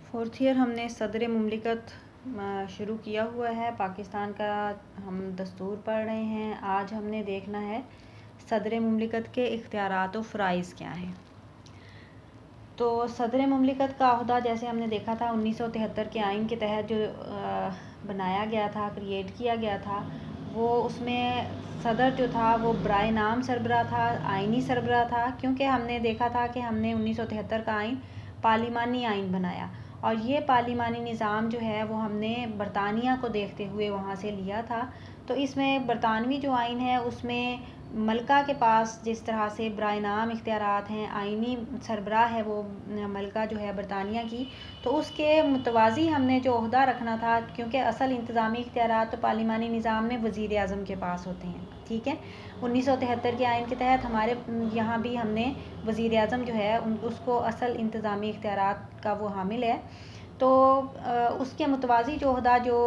Fourth year हमने सदर मुमलिकत शुरू किया हुआ है। पाकिस्तान का हम दस्तूर पढ़ रहे हैं। आज हमने देखना है सदर मुमलिकत के इख्तियारात व फ़राइज़ क्या हैं। तो सदर मुमलिकत का अहदा जैसे हमने देखा था 1973 के आइन के तहत जो बनाया गया था, क्रिएट किया गया था, वो उसमें सदर जो था वो बराए नाम सरबरा था, आइनी सरबरा था। क्योंकि हमने देखा था कि हमने 1973 का आइन पार्लिमानी आइन बनाया और ये पार्लिमानी निज़ाम जो है वो हमने बरतानिया को देखते हुए वहाँ से लिया था। तो इसमें बरतानवी जो आइन है उसमें मलका के पास जिस तरह से बराए नाम इख्तियारात हैं, आइनी सरबराह है वो मलका जो है बरतानिया की, तो उसके मुतवाज़ी हमने जो ओहदा रखना था, क्योंकि असल इंतज़ामी इख्तियारात तो पार्लिमानी निज़ाम में वज़ीर आज़म के पास होते हैं। ठीक है, 1973 के आइन के तहत हमारे यहाँ भी हमने वज़ीर आज़म जो है उसको असल इंतज़ामी इख्तियारात का वो हामिल है। तो उसके मुतवाज़ी जो ओहदा जो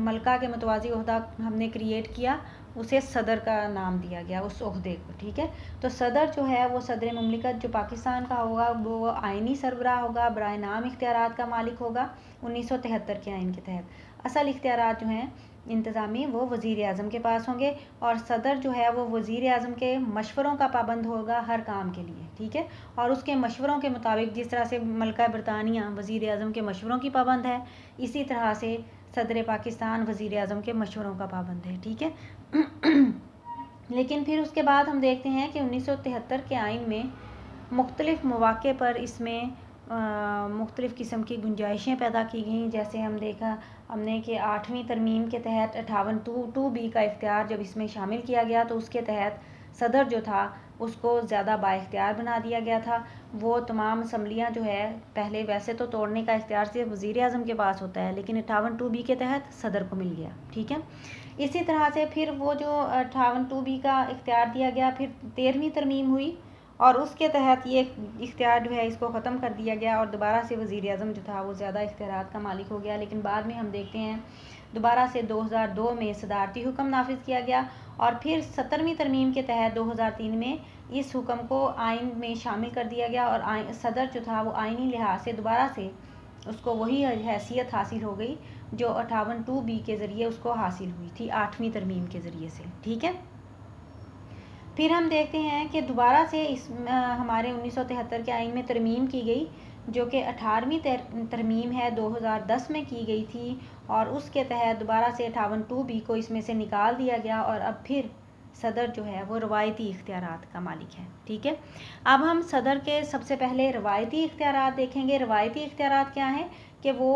मलका के मुतवाज़ी ओहदा हमने क्रिएट किया, उसे सदर का नाम दिया गया उस ओहदे को। ठीक है, तो सदर जो है वो सदर मुमलिकत जो पाकिस्तान का होगा वो आइनी सरबराह होगा, बराए नाम इख्तियारात का मालिक होगा 1973 के आइन के तहत। असल इख्तियारात जो हैं इंतज़ामी वो वज़ीर आज़म के पास होंगे और सदर जो है वो वज़ीर आज़म के मशवरों का पाबंद होगा हर काम के लिए। ठीक है, और उसके मशवरों के मुताबिक जिस तरह से मलका बरतानिया वज़ीर आज़म के मशवरों की पाबंद है, इसी तरह से सदर पाकिस्तान वज़ीर आज़म के मशवरों का पाबंद है। ठीक है लेकिन फिर उसके बाद हम देखते हैं कि 1973 के आइन में मुख्तलिफ़ मौक़े पर इसमें मुख्तलिफ़ किस्म की गुंजाइशें पैदा की गई। जैसे हमने कि 8वीं तरमीम के तहत 58(2)(b) का इख्तियार जब इसमें शामिल किया गया तो उसके तहत सदर जो था उसको ज़्यादा बाइख्तियार बना दिया गया था। वो तमाम असम्बलियाँ जो है, पहले वैसे तो तोड़ने का इख्तियार सिर्फ वज़ीर आज़म के पास होता है, लेकिन 58(2)(b) के तहत सदर को मिल गया। ठीक है, इसी तरह से फिर वो जो 58(2)(b) का इख्तियार दिया गया, फिर 13वीं तरमीम हुई और उसके तहत ये इख्तियार जो है इसको ख़त्म कर दिया गया और दोबारा से वज़ीर आज़म जो था वो ज़्यादा इख्तियारात का मालिक हो गया। लेकिन बाद में हम देखते हैं दोबारा से 2002 में सदारती हुक्म नाफिज़ किया गया और फिर 17वीं तरमीम के तहत 2003 में इस हुक्म को आइन में शामिल कर दिया गया और सदर जो था वो आइनी लिहाज से दोबारा से उसको वही हैसियत हासिल हो गई जो 58(2)(b) के ज़रिए उसको हासिल हुई थी 8वीं तरमीम के ज़रिए से। ठीक है, फिर हम देखते हैं कि दोबारा से हमारे 1973 के आइन में तरमीम की गई जो कि 18वीं तरमीम है 2010 में की गई थी और उसके तहत दोबारा से 58(2)(b) को इसमें से निकाल दिया गया और अब फिर सदर जो है वो रवायती इख्तियारात का मालिक है। ठीक है, अब हम सदर के सबसे पहले रवायती इख्तियारात देखेंगे। रवायती इख्तियारात क्या हैं कि वो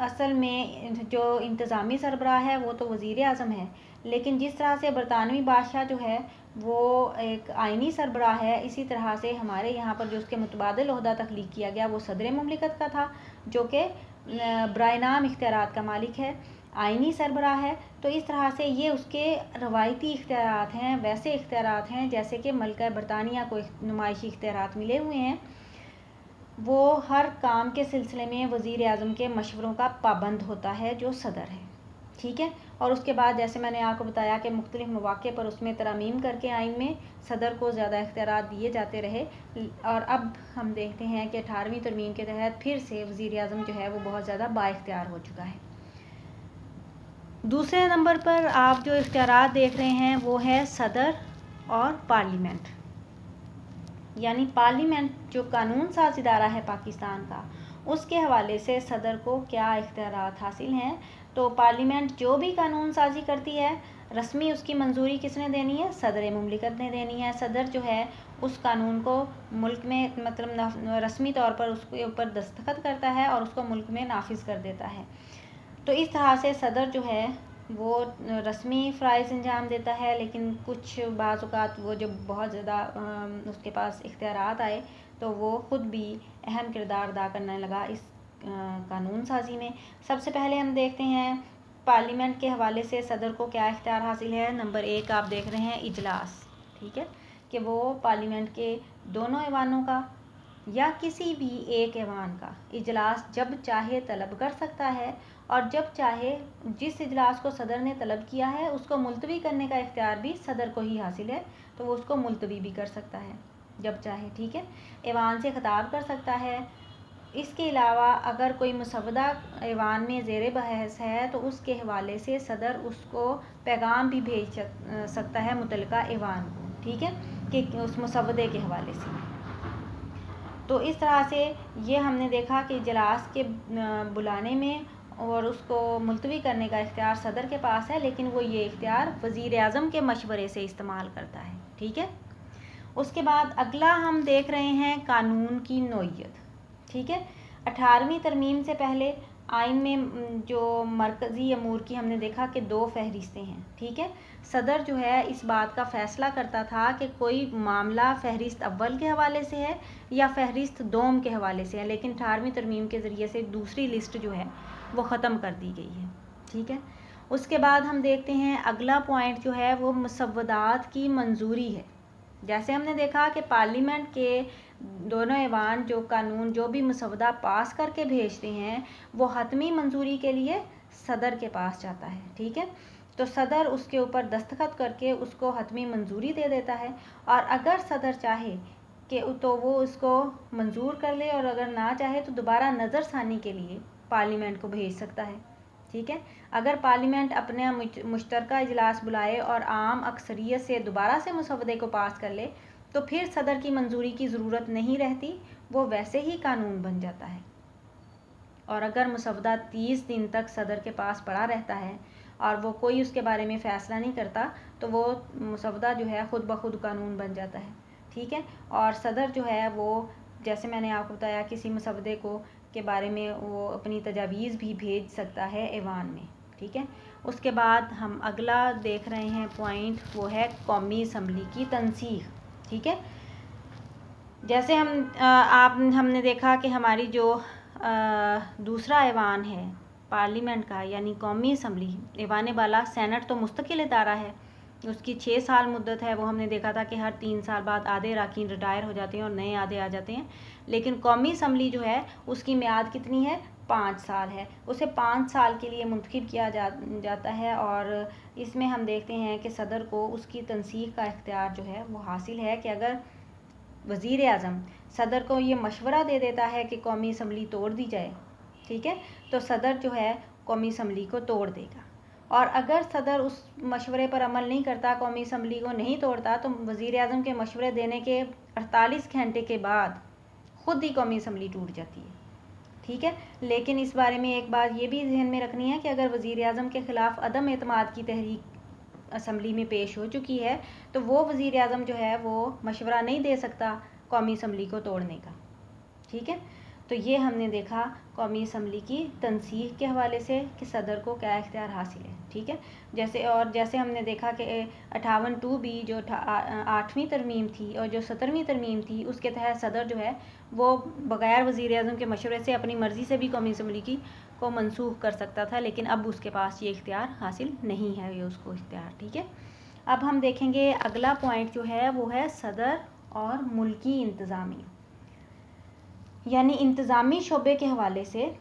असल में जो इंतज़ामी सरबराह है वो तो वज़ीर आज़म है, लेकिन जिस तरह से बरतानवी बादशाह जो है वो एक आइनी सरबराह है, इसी तरह से हमारे यहाँ पर जो उसके मुतबादिल ओहदा तख्लीक किया गया वो सदर मुमलिकत का था जो कि बराए नाम इख्तियारात का मालिक है, आइनी सरबराह है। तो इस तरह से ये उसके रवायती इख्तियारात हैं, वैसे इख्तियारात हैं जैसे कि मलका बरतानिया को नुमाइशी इख्तियारात मिले हुए हैं। वो हर काम के सिलसिले में वज़ीर आज़म के मशवरों का पाबंद होता है जो सदर है। ठीक है, और उसके बाद जैसे मैंने आपको बताया कि मुख्तलिफ़ मौक़े पर उसमें तरमीम करके आइन में सदर को ज़्यादा इख्तियारात दिए जाते रहे और अब हम देखते हैं कि 18वीं तरमीम के तहत फिर से वज़ीर आज़म जो है वो बहुत ज़्यादा बाइख्तियार हो चुका है। दूसरे नंबर पर आप जो इख्तियारात देख रहे हैं वो है सदर और पार्लियामेंट, यानी पार्लियामेंट जो कानून साज इदारा है पाकिस्तान का, उसके हवाले से सदर को क्या इख्तियारात हासिल हैं। तो पार्लियामेंट जो भी कानून साजी करती है, रस्मी उसकी मंजूरी किसने देनी है? सदर मुमलिकत ने देनी है। सदर जो है उस कानून को मुल्क में मतलब रस्मी तौर पर उसके ऊपर दस्तखत करता है और उसको मुल्क में नाफिज कर देता है। तो इस तरह से सदर जो है वो रस्मी फ़राइज़ अंजाम देता है, लेकिन कुछ बाज़ औक़ात वो जब बहुत ज़्यादा उसके पास इख्तियारात आए तो वो ख़ुद भी अहम किरदार अदा करने लगा इस कानून साजी में। सबसे पहले हम देखते हैं पार्लियामेंट के हवाले से सदर को क्या इख्तियार हासिल है। नंबर 1 आप देख रहे हैं इजलास। ठीक है, कि वो पार्लियामेंट के दोनों ऐवानों का या किसी भी एक ऐवान का इजलास जब चाहे तलब कर सकता है और जब चाहे जिस इजलास को सदर ने तलब किया है उसको मुलतवी करने का इख्तियार भी सदर को ही हासिल है, तो वो उसको मुलतवी भी कर सकता है जब चाहे। ठीक है, ऐवान से खिताब कर सकता है इसके अलावा अगर कोई मुसवदा ऐवान में ज़ेर बहस है तो उसके हवाले से सदर उसको पैगाम भी भेज सकता है मुतलका ऐवान को, ठीक है, कि उस मुसवदे के हवाले से। तो इस तरह से ये हमने देखा कि इजलास के बुलाने में और उसको मुलतवी करने का इख्तियार सदर के पास है, लेकिन वो ये इख्तियार वज़ीर आज़म के मशवरे से इस्तेमाल करता है, ठीक है। उसके बाद अगला हम देख रहे हैं कानून की नोयत, ठीक है। 18वीं तरमीम से पहले आइन में जो मरकज़ी अमूर की हमने देखा कि 2 फहरिस्तें हैं, ठीक है। सदर जो है इस बात का फ़ैसला करता था कि कोई मामला फहरिस्त अव्वल के हवाले से है या फहरिस्त दोम के हवाले से है, लेकिन 18वीं तरमीम के ज़रिए से दूसरी लिस्ट जो है वो ख़त्म कर दी गई है, ठीक है। उसके बाद हम देखते हैं अगला पॉइंट जो है वो मुसव्वदात की मंजूरी है। जैसे हमने देखा कि पार्लियामेंट के दोनों ऐवान जो कानून जो भी मसवदा पास करके भेजते हैं वो हतमी मंजूरी के लिए सदर के पास जाता है, ठीक है। तो सदर उसके ऊपर दस्तखत करके उसको हतमी मंजूरी दे देता है, और अगर सदर चाहे कि तो वो उसको मंजूर कर ले, और अगर ना चाहे तो दोबारा नज़रसानी के लिए पार्लियामेंट को भेज सकता है, ठीक है। अगर पार्लियामेंट अपने मुश्तरका इजलास बुलाए और आम अक्सरियत से दोबारा से मसवदे को पास कर ले तो फिर सदर की मंजूरी की ज़रूरत नहीं रहती, वो वैसे ही कानून बन जाता है। और अगर मसवदा 30 दिन तक सदर के पास पड़ा रहता है और वो कोई उसके बारे में फ़ैसला नहीं करता तो वो मसवदा जो है ख़ुद ब खुद कानून बन जाता है, ठीक है। और सदर जो है वो, जैसे मैंने आपको बताया, किसी मसवदे को के बारे में वो अपनी तजावीज़ भी भेज सकता है ऐवान में, ठीक है। उसके बाद हम अगला देख रहे हैं पॉइंट, वो है कौमी असम्बली की तनसीख, ठीक है। जैसे हमने देखा कि हमारी जो दूसरा ऐवान है पार्लियामेंट का, यानी कौमी असम्बली, ऐवान बाला सेनेट तो मुस्तकिल इदारा है, उसकी 6 साल मुद्दत है। वो हमने देखा था कि हर 3 साल बाद आधे अरकान रिटायर हो जाते हैं और नए आधे आ जाते हैं, लेकिन कौमी असम्बली जो है उसकी मियाद कितनी है, 5 साल है। उसे 5 साल के लिए मुंतखब किया जाता है, और इसमें हम देखते हैं कि सदर को उसकी तनसीख का इख्तियार जो है वो हासिल है कि अगर वज़ीर आज़म सदर को ये मशवरा दे देता है कि कौमी असम्बली तोड़ दी जाए, ठीक है, तो सदर जो है कौमी असम्बली को तोड़ देगा। और अगर सदर उस मशवरे पर अमल नहीं करता, कौमी असम्बली को नहीं तोड़ता, तो वज़ीर आज़म के मशवरे देने के 48 घंटे के बाद ख़ुद ही कौमी असम्बली टूट जाती है, ठीक है। लेकिन इस बारे में एक बात ये भी ज़हन में रखनी है कि अगर वज़ीर आज़म के ख़िलाफ़ अदम एतमाद की तहरीक असम्बली में पेश हो चुकी है तो वो वज़ीर आज़म जो है वो मशवरा नहीं दे सकता कौमी असम्बली को तोड़ने का, ठीक है। तो ये हमने देखा कौमी असम्बली की तनसीख के हवाले से कि सदर को क्या इख्तियार हासिल है, ठीक है। जैसे हमने देखा कि 58(2)B जो 8वीं तरमीम थी और जो 17वीं तरमीम थी, उसके तहत सदर जो है वो बग़ैर वज़ीर आज़म के मशवरे से अपनी मर्ज़ी से भी कौमी असम्बली को मनसूख कर सकता था, लेकिन अब उसके पास ये इख्तियार हासिल नहीं है, ये उसको इख्तियार, ठीक है। अब हम देखेंगे अगला पॉइंट जो है वो है सदर और मुल्की इंतज़ामी, यानी इंतज़ामी शोबे के हवाले से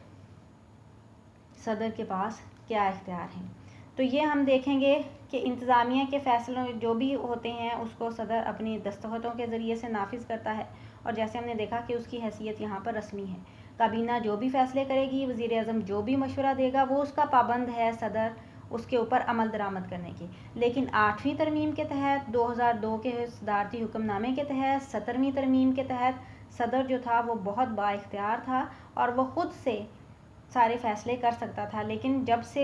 सदर के पास क्या इख्तियार हैं। तो ये हम देखेंगे कि इंतज़ामिया के फ़ैसलों जो भी होते हैं उसको सदर अपनी दस्तखतों के ज़रिए से नाफिज करता है, और जैसे हमने देखा कि उसकी हैसियत यहाँ पर रस्मी है। काबीना जो भी फ़ैसले करेगी, वज़ीर आज़म जो भी मशवरा देगा, वो उसका पाबंद है सदर उसके ऊपर अमल दरामद करने की। लेकिन 8वीं तरमीम के तहत, 2002 के सदारती हुक्मनामे के तहत, 17वीं तरमीम के तहत सदर जो था वो बहुत बाइख्तियार था और वो ख़ुद से सारे फ़ैसले कर सकता था। लेकिन जब से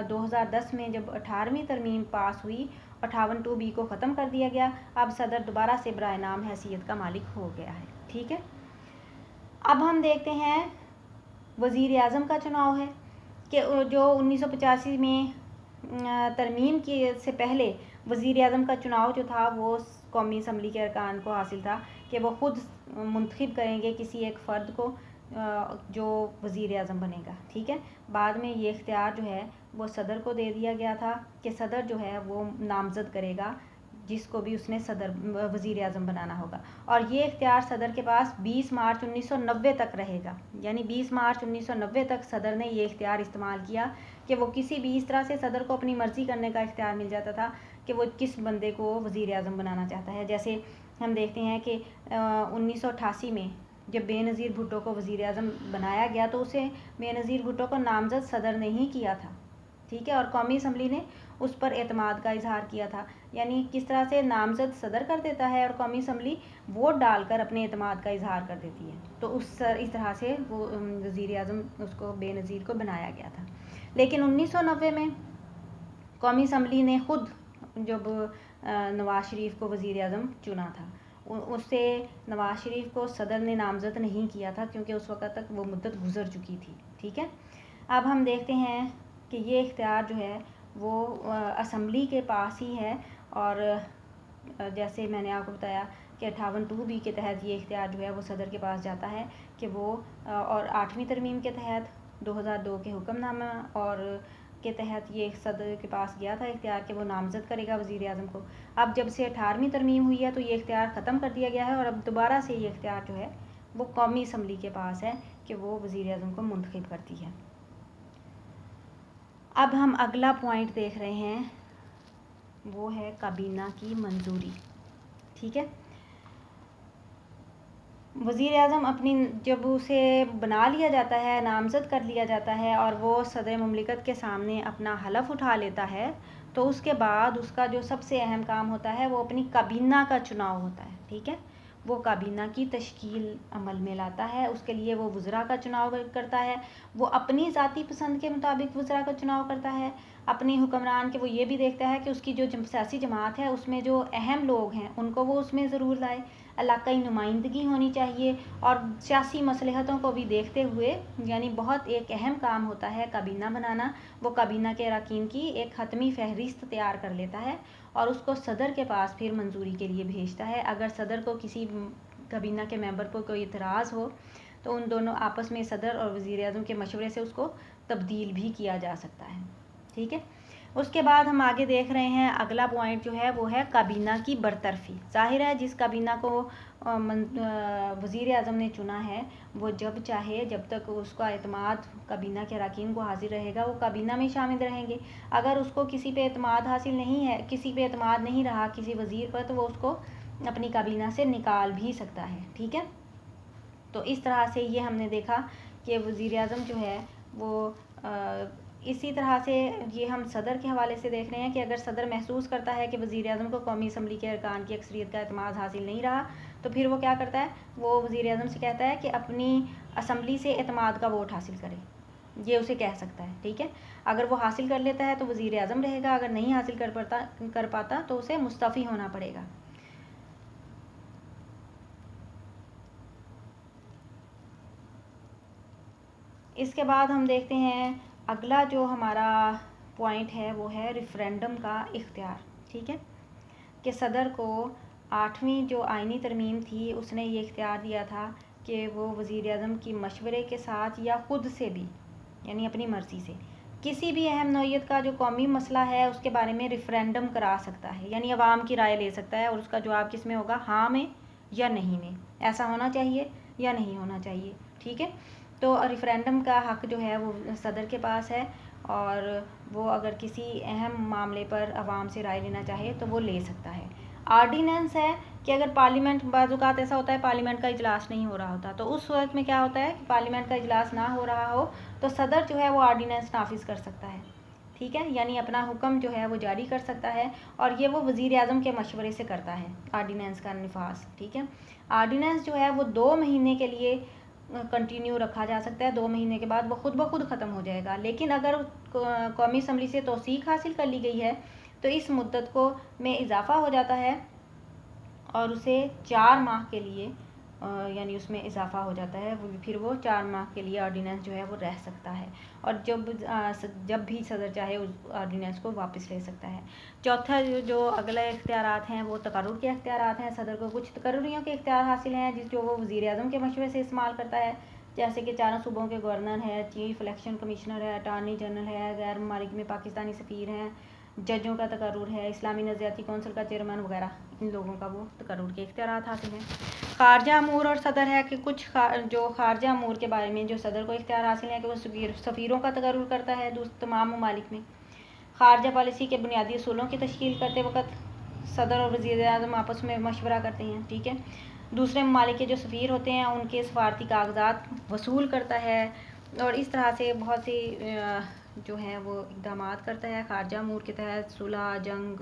2010 में जब 18वीं तरमीम पास हुई, 58(2)B को ख़त्म कर दिया गया, अब सदर दोबारा से बराए नाम हैसियत का मालिक हो गया है, ठीक है। अब हम देखते हैं वज़ीर आज़म का चुनाव है कि जो 1985 में तरमीम की से पहले वज़ीर आज़म का चुनाव जो था वो कौमी असम्बली के अरकान को हासिल था कि वो ख़ुद मुंतखब करेंगे किसी एक फ़र्द को जो वज़ीर आज़म बनेगा, ठीक है। बाद में ये इख्तियार जो है वो सदर को दे दिया गया था कि सदर जो है वो नामज़द करेगा जिसको भी उसने सदर वज़ीर आज़म बनाना होगा, और ये इख्तियार सदर के पास 20 मार्च 1990 तक रहेगा। यानी 20 मार्च 1990 तक सदर ने ये इख्तियार इस्तेमाल किया कि वो किसी भी, इस तरह से सदर को अपनी मर्ज़ी करने का इख्तियार मिल जाता था कि वो किस बंदे को वज़ीर आज़म बनाना चाहता है। जैसे हम देखते हैं कि 1988 में जब बेनज़ीर भुट्टो को वज़ीर आज़म बनाया गया तो उसे बेनज़ीर भुट्टो को नामज़द सदर ने ही किया था, ठीक है। और कौमी असम्बली ने उस पर एतमाद का इजहार किया था। यानी किस तरह से नामज़द सदर कर देता है और कौमी असम्बली वोट डालकर अपने एतमाद का इजहार कर देती है। तो इस तरह से वो वज़ीर आज़म उसको बेनज़ीर को बनाया गया था। लेकिन 1990 में कौमी असम्बली ने ख़ुद जब नवाज़ शरीफ को वज़ीर आज़म चुना था, उससे नवाज़ शरीफ को सदर ने नामज़द नहीं किया था क्योंकि उस वक़्त तक वो मुद्दत गुज़र चुकी थी, ठीक है। अब हम देखते हैं कि ये इख्तियार जो है वो असम्बली के पास ही है। और जैसे मैंने आपको बताया कि 58(2)B के तहत ये इख्तियार जो है वो सदर के पास जाता है कि वो और 8वीं तरमीम के तहत 2002 के हुक्मनामा और के तहत ये सदर के पास गया था इख्तियार कि वो नामज़द करेगा वज़ीर आज़म को। अब जब से 18वीं तरमीम हुई है तो ये इख्तियार ख़त्म कर दिया गया है और अब दोबारा से ये इख्तियार जो है वो कौमी असम्बली के पास है कि वो वज़ीर आज़म को मुंतखब करती है। अब हम अगला पॉइंट देख रहे हैं, वो है काबीना की मंजूरी, ठीक है। वज़ीर आज़म अपनी जब उसे बना लिया जाता है, नामज़द कर लिया जाता है और वो सदर मुमलिकत के सामने अपना हलफ़ उठा लेता है, तो उसके बाद उसका जो सबसे अहम काम होता है वो अपनी काबीना का चुनाव होता है, ठीक है। वो काबीना की तश्कील अमल में लाता है, उसके लिए वो वज़रा का चुनाव करता है, वो अपनी ज़ाती पसंद के मुताबिक वज़रा का चुनाव करता है। अपनी हुक्मरान के वो ये भी देखता है कि उसकी जो सियासी जमात है उसमें जो अहम लोग हैं उनको वो उसमें ज़रूर लाए, इलाक़ाई नुमाइंदगी होनी चाहिए और सियासी मसलहतों को भी देखते हुए, यानी बहुत एक अहम काम होता है काबीना बनाना। वो काबीना के अरकान की एक हतमी फ़हरिस्त तैयार कर लेता है और उसको सदर के पास फिर मंजूरी के लिए भेजता है। अगर सदर को किसी काबीना के मेंबर को कोई इतराज़ हो तो उन दोनों आपस में सदर और वज़ीर आज़म के मशवरे से उसको तब्दील भी किया जा सकता है, ठीक है। उसके बाद हम आगे देख रहे हैं, अगला पॉइंट जो है वो है काबीना की बरतरफी। ज़ाहिर है जिस काबीना को वज़ीर आज़म ने चुना है वो जब चाहे जब तक उसका एतमाद काबीना के अरकान को हासिल रहेगा वो काबीना में शामिल रहेंगे। अगर उसको किसी पे एतमाद हासिल नहीं है, किसी पे एतमाद नहीं रहा किसी वज़ीर पर, तो वो उसको अपनी काबीना से निकाल भी सकता है, ठीक है। तो इस तरह से ये हमने देखा कि वज़ीर आज़म जो है वो इसी तरह से ये हम सदर के हवाले से देख रहे हैं कि अगर सदर महसूस करता है कि वज़ीर आज़म को कौमी असम्बली के अरकान की अक्सरियत का एतमाद हासिल नहीं रहा, तो फिर वो क्या करता है, वो वज़ीर आज़म से कहता है कि अपनी असम्बली से एतमाद का वोट हासिल करे, ये उसे कह सकता है, ठीक है। अगर वो हासिल कर लेता है तो वज़ीर आज़म रहेगा, अगर नहीं हासिल कर पाता तो उसे मुस्तफ़ी होना पड़ेगा। इसके बाद हम देखते हैं अगला जो हमारा पॉइंट है वो है रेफरेंडम का इख्तियार, ठीक है। कि सदर को 8वीं जो आइनी तरमीम थी उसने ये इख्तियार दिया था कि वो वज़ीर आज़म की मशवरे के साथ या ख़ुद से भी, यानी अपनी मर्ज़ी से, किसी भी अहम नौइयत का जो कौमी मसला है उसके बारे में रेफरेंडम करा सकता है, यानी अवाम की राय ले सकता है और उसका जवाब किस में होगा, हाँ में या नहीं में, ऐसा होना चाहिए या नहीं होना चाहिए, ठीक है। तो रेफरेंडम का हक़ जो है वो सदर के पास है और वो अगर किसी अहम मामले पर आवाम से राय लेना चाहे तो वो ले सकता है। आर्डीनेंस है कि अगर पार्लियामेंट, बाज़-औक़ात ऐसा होता है पार्लियामेंट का इजलास नहीं हो रहा होता, तो उस वक्त में क्या होता है कि पार्लियामेंट का इजलास ना हो रहा हो तो सदर जो है वो आर्डीनेंस नाफिज़ कर सकता है, ठीक है। यानी अपना हुक्म जो है वो जारी कर सकता है और ये वो वज़ीर आज़म के मशवरे से करता है आर्डीनेंस का नफाज़, ठीक है। आर्डीनेंस जो है वो 2 महीने के लिए कंटिन्यू रखा जा सकता है, 2 महीने के बाद वो खुद ब खुद ख़त्म हो जाएगा। लेकिन अगर कौमी असम्बली से तौसीक़ हासिल कर ली गई है तो इस मुद्दत को में इजाफ़ा हो जाता है और उसे 4 माह के लिए यानी उसमें इजाफ़ा हो जाता है, फिर वो 4 माह के लिए ऑर्डिनेंस जो है वो रह सकता है और जब भी सदर चाहे उस ऑर्डिनेंस को वापस ले सकता है। चौथा जो अगले इख्तियारात हैं वो तकर्रुर के इख्तियारात हैं। सदर को कुछ तकर्रुरियों के इख्तियार हासिल हैं जो वो वज़ीर आज़म के मशवरे से इस्तेमाल करता है, जैसे कि 4 सूबों के गवर्नर है, चीफ इलेक्शन कमिश्नर है, अटार्नी जनरल है, गैर ममालिक में पाकिस्तानी सफ़ीर हैं, जजों का तकर्रुर है, इस्लामी नज़रियाती कौंसिल का चेयरमैन वगैरह, इन लोगों का वो तकर्रुर के इख्तियारात हासिल हैं। ख़ारजा अमूर और सदर है कि कुछ जो ख़ारजा अमूर के बारे में जो सदर को इख्तियार हासिल है कि वो सफ़ीरों का तकर्रुर करता है तमाम ममालिक में। ख़ारजा पॉलिसी के बुनियादी उसूलों की तश्कील करते वक़्त सदर और वज़ीर आज़म आपस में मशवरा करते हैं, ठीक है। दूसरे ममालिक के जो सफ़ीर होते हैं उनके सफारती कागजात वसूल करता है और इस तरह से बहुत सी जो हैं वो इक़दाम करता है। ख़ारजा अमूर के तहत सुलह, जंग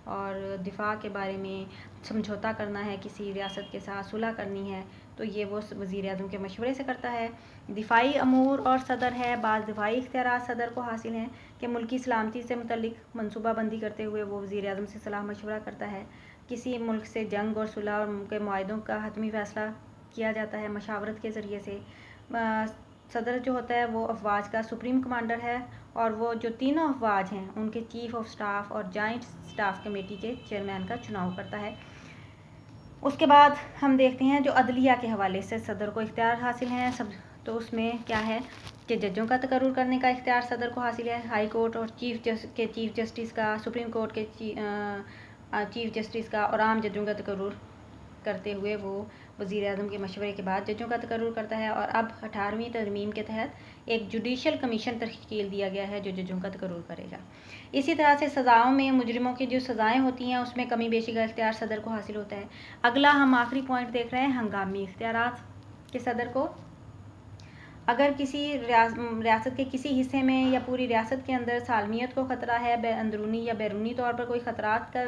और दिफा के बारे में समझौता करना है, किसी रियासत के साथ सुलह करनी है तो ये वो वज़ीर-ए-आज़म के मशवरे से करता है। दिफाई अमूर और सदर है, बाज़ दिफाई इख्तियारात सदर को हासिल हैं कि मुल्की सलामती से मुतल्लिक मनसूबाबंदी करते हुए वो वज़ीर-ए-आज़म से सलाह मशवरा करता है। किसी मुल्क से जंग और सुलह और के मुआहदों का हतमी फ़ैसला किया जाता है मशावरत के ज़रिए से। सदर जो होता है वो अफवाज का सुप्रीम कमांडर है और वो जो तीनों अफवाज हैं उनके चीफ़ ऑफ स्टाफ और जॉइंट स्टाफ कमेटी के चेयरमैन का चुनाव करता है। उसके बाद हम देखते हैं जो अदलिया के हवाले से सदर को इख्तियार हासिल हैं सब, तो उसमें क्या है कि जजों का तकर्रुर करने का इख्तियार सदर को हासिल है। हाई कोर्ट और चीफ जस्टिस का, सुप्रीम कोर्ट के चीफ जस्टिस का और आम जजों का तकर्रुर करते हुए वो वज़ीर-ए-आज़म के मशवरे के बाद जजों का तकर्रुर करता है। और अब 18वीं तरमीम के तहत एक जुडिशल कमीशन तश्कील दिया गया है जो जजों का तकर्रुर करेगा। इसी तरह से सज़ाओं में मुजरिमों की जो सज़ाएँ होती हैं उसमें कमी बेशी का इख्तियार सदर को हासिल होता है। अगला हम आखिरी पॉइंट देख रहे हैं हंगामी इख्तियारात के सदर को। अगर किसी रियासत के किसी हिस्से में या पूरी रियासत के अंदर सालमियत को ख़तरा है, अंदरूनी या बैरूनी तौर पर कोई ख़तरात का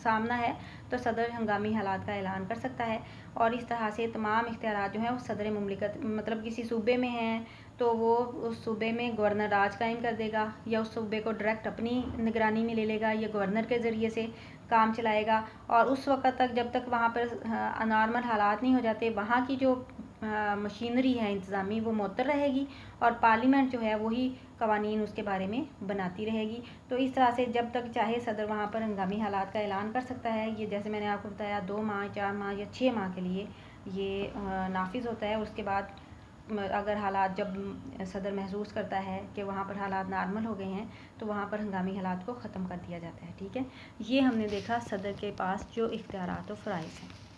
सामना है तो सदर हंगामी हालात का ऐलान कर सकता है। और इस तरह से तमाम इख्तियारात जो हैं वो सदर मुमलिकत, मतलब किसी सूबे में हैं तो वो उस सूबे में गवर्नर राज कायम कर देगा या उस सूबे को डायरेक्ट अपनी निगरानी में ले लेगा या गवर्नर के ज़रिए से काम चलाएगा। और उस वक़्त तक जब तक वहाँ पर नॉर्मल हालात नहीं हो जाते वहाँ की जो मशीनरी है इंतज़ामी वो मुअत्तर रहेगी और पार्लियामेंट जो है वही कवानीन उसके बारे में बनाती रहेगी। तो इस तरह से जब तक चाहे सदर वहाँ पर हंगामी हालात का ऐलान कर सकता है। ये जैसे मैंने आपको बताया 2 माह, 4 माह या 6 माह के लिए ये नाफिज होता है। उसके बाद अगर हालात जब सदर महसूस करता है कि वहाँ पर हालात नॉर्मल हो गए हैं तो वहाँ पर हंगामी हालात को ख़त्म कर दिया जाता है। ठीक है, ये हमने देखा सदर के पास जो इख्तियारात और फ़राइज़ हैं।